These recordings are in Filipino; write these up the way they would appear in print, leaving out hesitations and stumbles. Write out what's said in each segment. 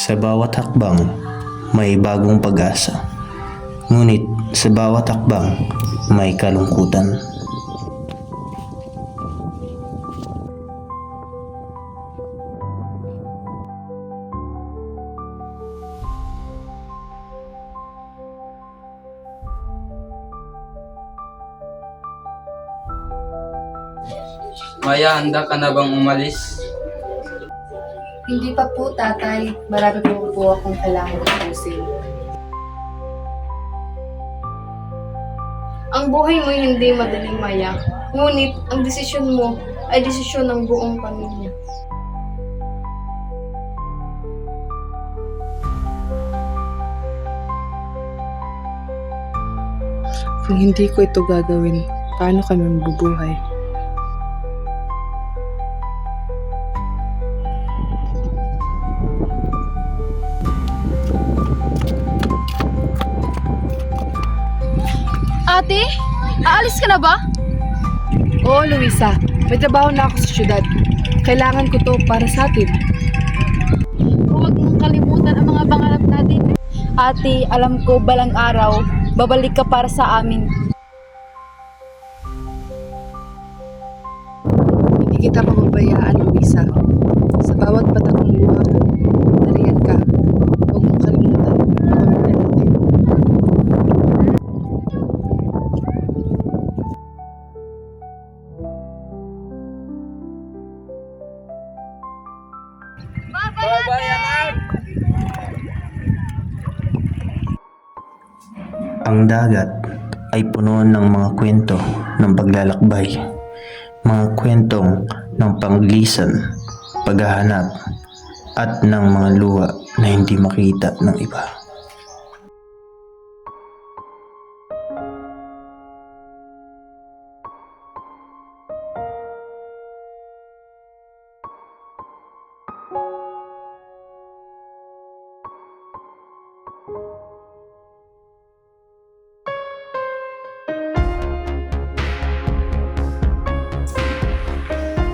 Sa bawat hakbang, may bagong pag-asa. Ngunit sa bawat hakbang, may kalungkutan. Maya, handa ka na bang umalis? Hindi pa po, tatay. Marami po akong kailangan tapusin. Ang buhay mo hindi madaling, Maya. Ngunit ang desisyon mo ay desisyon ng buong pamilya. Kung hindi ko ito gagawin, paano kami mabubuhay? Ate, aalis ka na ba? Oo, Luisa. May trabaho na ako sa syudad. Kailangan ko to para sa atin. Huwag mong kalimutan ang mga pangarap natin. Ate, alam ko balang araw, babalik ka para sa amin. Hindi kita pababayaan, Luisa. Sa bawat patak ng luha ko, nariyan ka. Huwag mong kalimutan ang pamilya natin. Ang dagat ay puno ng mga kwento ng paglalakbay, mga kwentong ng panglisan, paghahanap, at ng mga luha na hindi makita ng iba.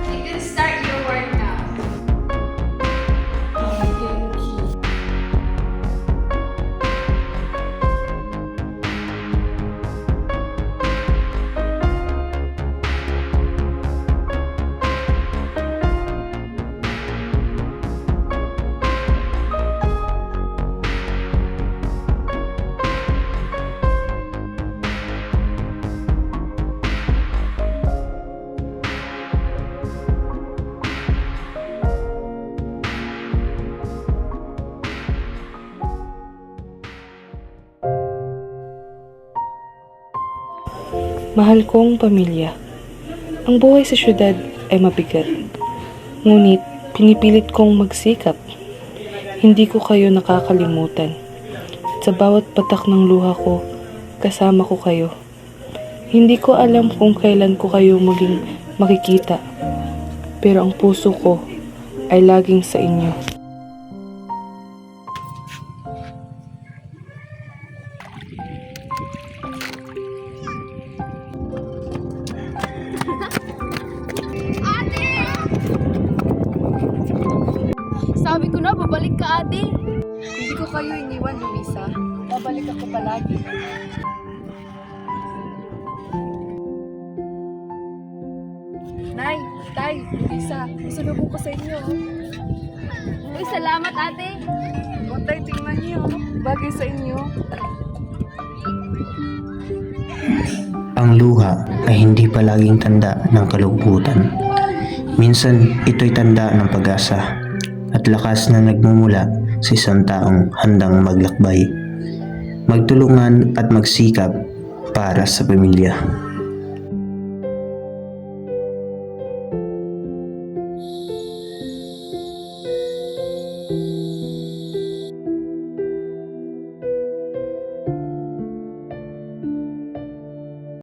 You can start your work now. Mahal kong pamilya. Ang buhay sa syudad ay mabigat. Ngunit pinipilit kong magsikap. Hindi ko kayo nakakalimutan. At sa bawat patak ng luha ko, kasama ko kayo. Hindi ko alam kung kailan ko kayo muling makikita. Pero ang puso ko ay laging sa inyo. Sabi ko na, babalik ka, ate. Hindi ko kayo iniwan, Luisa. Babalik ako palagi. Nay, Tay, Luisa, isulubong ko sa inyo. Uy, salamat, ate. O, Tay, tingnan niyo. Bagay sa inyo. Ang luha ay hindi palaging tanda ng kalungkutan. Minsan ito'y tanda ng pag-asa at lakas na nagmumula sa isang taong handang maglakbay, magtulungan at magsikap para sa pamilya.